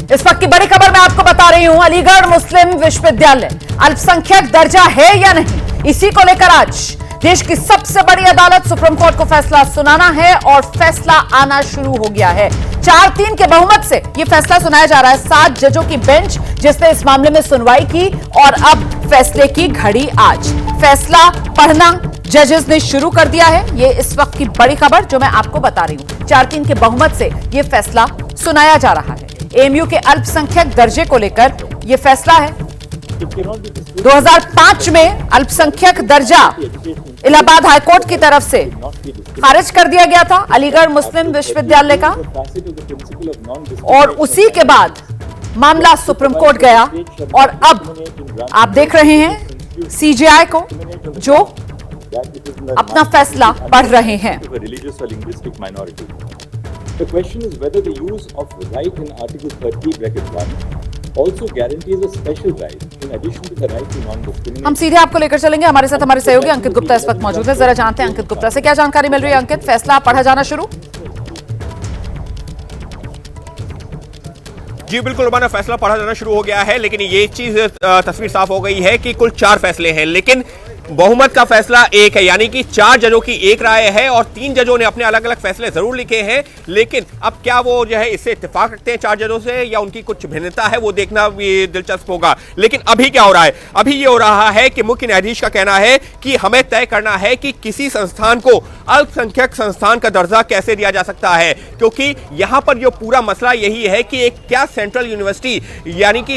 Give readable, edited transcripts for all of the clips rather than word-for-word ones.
इस वक्त की बड़ी खबर मैं आपको बता रही हूं। अलीगढ़ मुस्लिम विश्वविद्यालय अल्पसंख्यक दर्जा है या नहीं, इसी को लेकर आज देश की सबसे बड़ी अदालत सुप्रीम कोर्ट को फैसला सुनाना है और फैसला आना शुरू हो गया है। 4-3 के बहुमत से यह फैसला सुनाया जा रहा है। 7 जजों की बेंच जिसने इस मामले में सुनवाई की और अब फैसले की घड़ी आज। फैसला पढ़ना जजेस ने शुरू कर दिया है। ये इस वक्त की बड़ी खबर जो मैं आपको बता रही हूं। 4-3 के बहुमत से यह फैसला सुनाया जा रहा है। एएमयू के अल्पसंख्यक दर्जे को लेकर यह फैसला है। 2005 में अल्पसंख्यक दर्जा इलाहाबाद हाईकोर्ट की तरफ से खारिज कर दिया गया था अलीगढ़ मुस्लिम विश्वविद्यालय का, और उसी के बाद मामला सुप्रीम कोर्ट गया और अब आप देख रहे हैं सीजेआई को जो अपना फैसला पढ़ रहे हैं। The question is whether the use of right in Article 30(1) also guarantees a special right in addition to the right to non-discrimination. हम सीधे आपको लेकर चलेंगे। हमारे साथ हमारे सहयोगी अंकित गुप्ता इस वक्त मौजूद है। जरा जानते हैं अंकित गुप्ता से क्या जानकारी मिल रही है। अंकित, फैसला पढ़ा जाना शुरू? जी बिल्कुल रुबाना, फैसला पढ़ा जाना शुरू हो गया है, लेकिन ये चीज तस्वीर साफ हो गई है कि कुल 4 फैसले हैं, लेकिन बहुमत का फैसला एक है, यानी कि 4 जजों की एक राय है और 3 जजों ने अपने अलग अलग फैसले जरूर लिखे हैं। लेकिन अब क्या वो जो है इससे इत्तेफाक रखते हैं 4 जजों से या उनकी कुछ भिन्नता है, वो देखना भी दिलचस्प होगा। लेकिन अभी क्या हो रहा है? अभी ये हो रहा है कि मुख्य न्यायाधीश का कहना है कि हमें तय करना है कि किसी संस्थान को अल्पसंख्यक संस्थान का दर्जा कैसे दिया जा सकता है, क्योंकि यहां पर जो पूरा मसला यही है कि एक क्या सेंट्रल यूनिवर्सिटी, यानी कि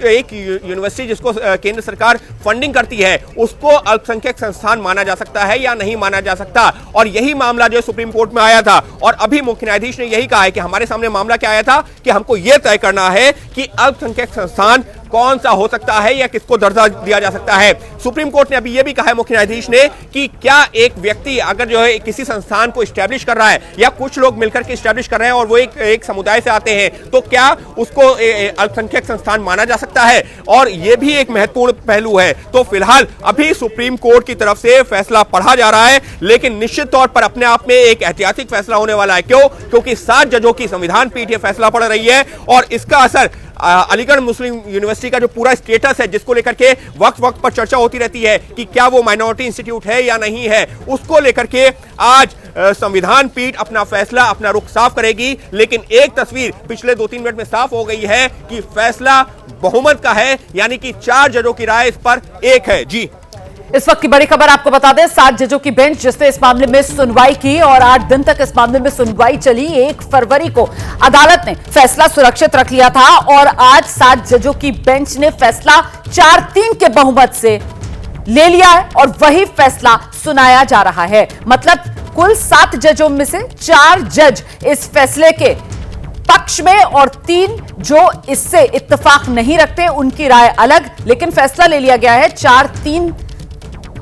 एक यूनिवर्सिटी जिसको केंद्र सरकार फंडिंग करती है, उसको अल्पसंख्यक संस्थान माना जा सकता है या नहीं माना जा सकता। और यही मामला जो सुप्रीम कोर्ट में आया था और अभी मुख्य न्यायाधीश ने यही कहा है कि हमारे सामने मामला क्या आया था कि हमको यह तय करना है कि अल्पसंख्यक संस्थान कौन सा हो सकता है या किसको दर्जा दिया जा सकता है। सुप्रीम कोर्ट ने अभी यह भी कहा है मुख्य न्यायाधीश ने कि क्या एक व्यक्ति अगर जो है किसी संस्थान को एस्टैब्लिश कर रहा है या कुछ लोग मिलकर के एस्टैब्लिश कर रहे हैं और वो एक समुदाय से आते हैं, तो क्या उसको अल्पसंख्यक संस्थान माना जा सकता है? और यह भी एक महत्वपूर्ण पहलू है। तो फिलहाल अभी सुप्रीम कोर्ट की तरफ से फैसला पढ़ा जा रहा है, लेकिन निश्चित तौर पर अपने आप में एक ऐतिहासिक फैसला होने वाला है। क्यों? क्योंकि 7 जजों की संविधान पीठ यह फैसला पढ़ रही है और इसका असर अलीगढ़ मुस्लिम यूनिवर्सिटी का जो पूरा स्टेटस है, जिसको लेकर के वक्त पर चर्चा होती रहती है कि क्या वो माइनॉरिटी इंस्टीट्यूट है या नहीं है, उसको लेकर के आज संविधान पीठ अपना फैसला, अपना रुख साफ करेगी। लेकिन एक तस्वीर पिछले 2-3 मिनट में साफ हो गई है कि फैसला बहुमत का है, यानी कि 4 जजों की राय इस पर एक है। जी, इस वक्त की बड़ी खबर आपको बता दें, 7 जजों की बेंच जिसने इस मामले में सुनवाई की और 8 दिन तक इस मामले में सुनवाई चली। 1 फरवरी को अदालत ने फैसला सुरक्षित रख लिया था और आज 7 जजों की बेंच ने फैसला 4-3 के बहुमत से ले लिया है और वही फैसला सुनाया जा रहा है। मतलब कुल 7 जजों में से 4 जज इस फैसले के पक्ष में और 3 जो इससे इत्तेफाक नहीं रखते, उनकी राय अलग, लेकिन फैसला ले लिया गया है। 4-3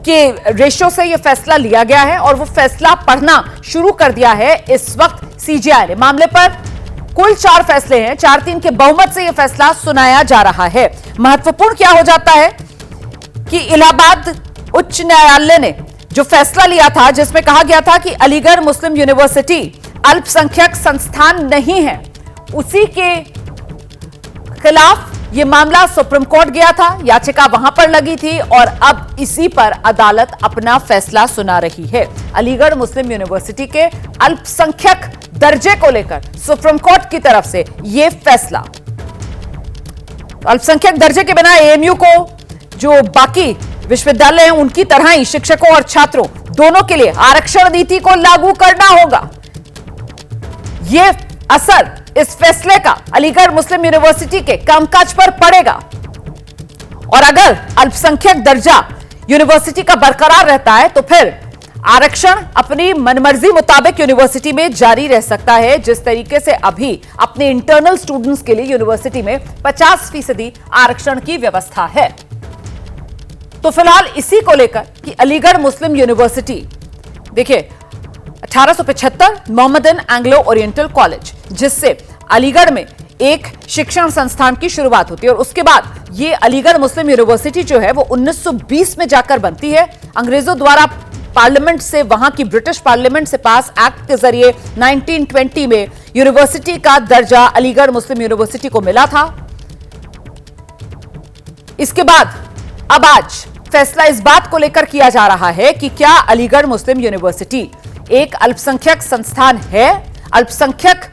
के रेशो से यह फैसला लिया गया है और वो फैसला पढ़ना शुरू कर दिया है इस वक्त सीजेआई ने। मामले पर कुल 4 फैसले हैं। 4-3 के बहुमत से यह फैसला सुनाया जा रहा है। महत्वपूर्ण क्या हो जाता है कि इलाहाबाद उच्च न्यायालय ने जो फैसला लिया था, जिसमें कहा गया था कि अलीगढ़ मुस्लिम यूनिवर्सिटी अल्पसंख्यक संस्थान नहीं है, उसी के खिलाफ यह मामला सुप्रीम कोर्ट गया था। याचिका वहां पर लगी थी और अब इसी पर अदालत अपना फैसला सुना रही है। अलीगढ़ मुस्लिम यूनिवर्सिटी के अल्पसंख्यक दर्जे को लेकर सुप्रीम कोर्ट की तरफ से यह फैसला। अल्पसंख्यक दर्जे के बिना एएमयू को, जो बाकी विश्वविद्यालय हैं उनकी तरह ही शिक्षकों और छात्रों दोनों के लिए आरक्षण नीति को लागू करना होगा। यह असर इस फैसले का अलीगढ़ मुस्लिम यूनिवर्सिटी के कामकाज पर पड़ेगा और अगर अल्पसंख्यक दर्जा यूनिवर्सिटी का बरकरार रहता है तो फिर आरक्षण अपनी मनमर्जी मुताबिक यूनिवर्सिटी में जारी रह सकता है। जिस तरीके से अभी अपने इंटरनल स्टूडेंट्स के लिए यूनिवर्सिटी में 50% आरक्षण की व्यवस्था है। तो फिलहाल इसी को लेकर कि अलीगढ़ मुस्लिम यूनिवर्सिटी, देखिए 1875 मोहम्मदन एंग्लो ओरिएंटल कॉलेज, जिससे अलीगढ़ में एक शिक्षण संस्थान की शुरुआत होती है और उसके बाद ये अलीगढ़ मुस्लिम यूनिवर्सिटी जो है वो 1920 में जाकर बनती है। अंग्रेजों द्वारा पार्लियामेंट से, वहां की ब्रिटिश पार्लियामेंट से पास एक्ट के जरिए 1920 में यूनिवर्सिटी का दर्जा अलीगढ़ मुस्लिम यूनिवर्सिटी को मिला था। इसके बाद अब आज फैसला इस बात को लेकर किया जा रहा है कि क्या अलीगढ़ मुस्लिम यूनिवर्सिटी एक अल्पसंख्यक संस्थान है, अल्पसंख्यक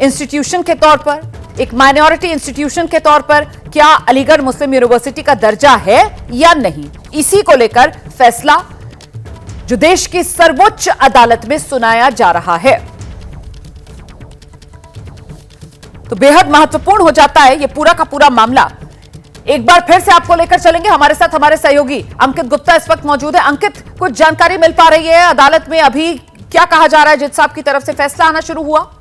इंस्टीट्यूशन के तौर पर, एक माइनॉरिटी इंस्टीट्यूशन के तौर पर क्या अलीगढ़ मुस्लिम यूनिवर्सिटी का दर्जा है या नहीं। इसी को लेकर फैसला जो देश की सर्वोच्च अदालत में सुनाया जा रहा है, तो बेहद महत्वपूर्ण हो जाता है यह पूरा का पूरा मामला। एक बार फिर से आपको लेकर चलेंगे, हमारे साथ हमारे सहयोगी अंकित गुप्ता इस वक्त मौजूद है। अंकित, कुछ जानकारी मिल पा रही है अदालत में अभी क्या कहा जा रहा है? जज साहब की तरफ से फैसला आना शुरू हुआ?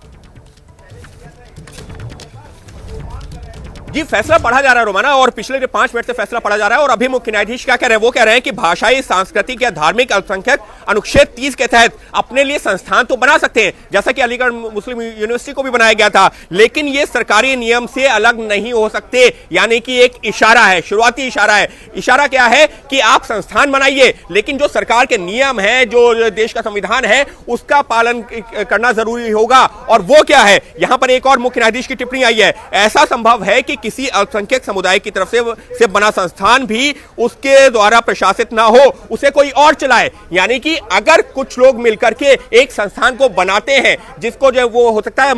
जी, फैसला पढ़ा जा रहा है रोमाना, और पिछले जो 5 मिनट से फैसला पढ़ा जा रहा है। और अभी मुख्य न्यायाधीश क्या कह रहे हैं? वो कह रहे हैं कि भाषाई, सांस्कृतिक या धार्मिक अल्पसंख्यक अनुच्छेद 30 के तहत अपने लिए संस्थान तो बना सकते हैं, जैसा कि अलीगढ़ मुस्लिम यूनिवर्सिटी को भी बनाया गया था, लेकिन ये सरकारी नियम से अलग नहीं हो सकते। यानी कि एक इशारा है, शुरुआती इशारा है। इशारा क्या है कि आप संस्थान बनाइए, लेकिन जो सरकार के नियम है, जो देश का संविधान है, उसका पालन करना जरूरी होगा। और वो क्या है? यहां पर एक और मुख्य न्यायाधीश की टिप्पणी आई है, ऐसा संभव है कि किसी अल्पसंख्यक समुदाय की तरफ से बना संस्थान भी उसके द्वारा प्रशासित ना हो, उसे कोई और चलाए। यानी कि अगर कुछ लोग मिलकर के एक संस्थान को बनाते हैं, जिसको जो वो हो सकता है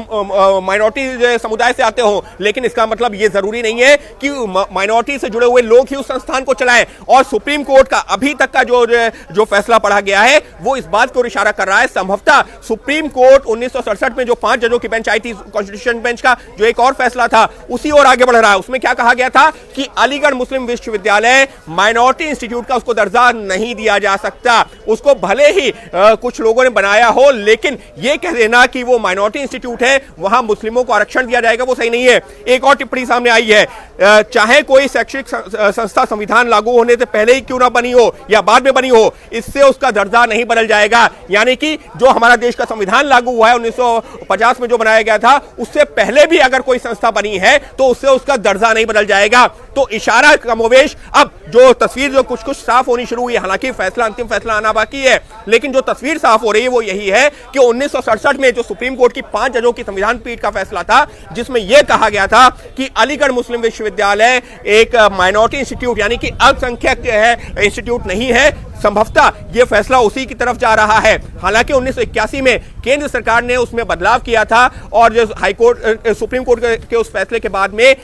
माइनॉरिटी समुदाय से आते हो, लेकिन इसका मतलब ये जरूरी नहीं है कि माइनॉरिटी से जुड़े हुए लोग ही उस संस्थान को चलाएं। और सुप्रीम कोर्ट का अभी तक का जो फैसला पढ़ा गया है, वो इस बात को इशारा कर रहा है। संभवतः सुप्रीम कोर्ट 1967 में जो 5 जजों की बेंच आई थी, कॉन्स्टिट्यूशन बेंच का जो एक और फैसला था, उसी और आगे बढ़ रहा है। उसमें क्या कहा गया था कि अलीगढ़ मुस्लिम विश्वविद्यालय माइनॉरिटी इंस्टीट्यूट का उसको दर्जा नहीं दिया जा सकता। उसको भले ही कुछ लोगों ने बनाया हो, लेकिन यह कह देना कि वो माइनॉरिटी इंस्टीट्यूट है, वहां मुस्लिमों को आरक्षण दिया जाएगा, वो सही नहीं है। एक और टिप्पणी सामने आई है, चाहे कोई शैक्षिक संस्था संविधान लागू होने से पहले ही क्यों ना बनी हो या बाद में बनी हो, इससे उसका दर्जा नहीं बदल जाएगा। यानी कि जो हमारा देश का संविधान लागू हुआ है 1950 में जो बनाया गया था, उससे पहले भी अगर कोई संस्था बनी है तो उससे उसका दर्जा नहीं बदल जाएगा। तो इशारा कमोवेश अब जो तस्वीर जो कुछ साफ होनी शुरू हुई है, हालांकि फैसला, अंतिम फैसला आना बाकी है, लेकिन जो तस्वीर साफ हो रही है वो यही है कि 1967 में जो सुप्रीम कोर्ट की 5 जजों की संविधान पीठ का फैसला था, जिसमें यह कहा गया था कि अलीगढ़ मुस्लिम विश्वविद्यालय एक माइनॉरिटी इंस्टीट्यूट यानी कि अल्पसंख्यक इंस्टीट्यूट नहीं है, संभवतः यह फैसला उसी की तरफ जा रहा है। हालांकि 1981 में केंद्र सरकार ने उसमें बदलाव किया था, और जो हाईकोर्ट, सुप्रीम कोर्ट के उस फैसले के बाद में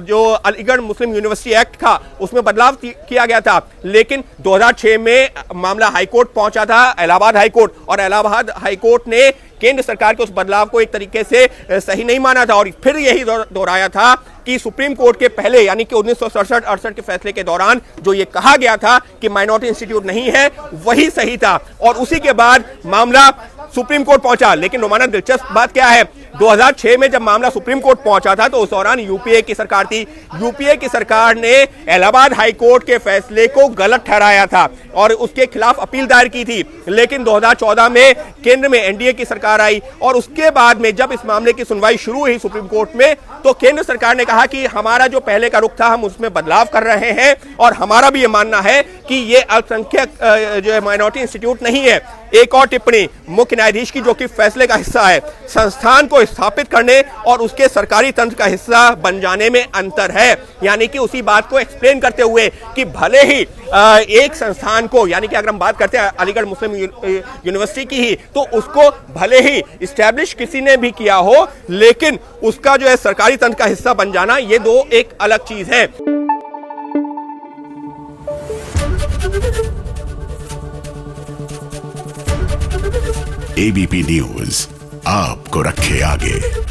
जो अलीगढ़ मुस्लिम यूनिवर्सिटी एक्ट था, उसमें बदलाव किया गया था। लेकिन 2006 में मामला हाईकोर्ट पहुंचा था, इलाहाबाद हाईकोर्ट, और इलाहाबाद हाईकोर्ट ने केंद्र सरकार के उस बदलाव को एक तरीके से सही नहीं माना था, और फिर यही दोहराया था कि सुप्रीम कोर्ट के पहले यानी कि 1967-68 के फैसले के दौरान जो ये कहा गया था कि माइनॉरिटी इंस्टीट्यूट नहीं है, वही सही था। और उसी के बाद मामला सुप्रीम कोर्ट पहुंचा। लेकिन रोमाना दिलचस्प बात क्या है, 2006 में जब मामला सुप्रीम कोर्ट पहुंचा था, तो उस दौरान यूपीए की सरकार थी। यूपीए की सरकार ने इलाहाबाद हाई कोर्ट के फैसले को गलत ठहराया था और उसके खिलाफ अपील दायर की थी। लेकिन 2014 में केंद्र में एनडीए की सरकार आई, और उसके बाद में जब इस मामले की सुनवाई शुरू हुई सुप्रीम कोर्ट में, तो केंद्र सरकार ने कहा कि हमारा जो पहले का रुख था, हम उसमें बदलाव कर रहे हैं, और हमारा भी ये मानना है कि ये अल्पसंख्यक जो माइनॉरिटी इंस्टीट्यूट नहीं है। एक और टिप्पणी मुख्य न्यायाधीश की, जो कि फैसले का हिस्सा है, संस्थान को स्थापित करने और उसके सरकारी तंत्र का हिस्सा बन जाने में अंतर है। यानी कि उसी बात को एक्सप्लेन करते हुए कि भले ही एक संस्थान को, यानी कि अगर हम बात करते हैं अलीगढ़ मुस्लिम यूनिवर्सिटी की ही, तो उसको भले ही इस्टेब्लिश किसी ने भी किया हो, लेकिन उसका जो है सरकारी तंत्र का हिस्सा बन जाना, ये दो एक अलग चीज है। एबीपी न्यूज आपको रखे आगे।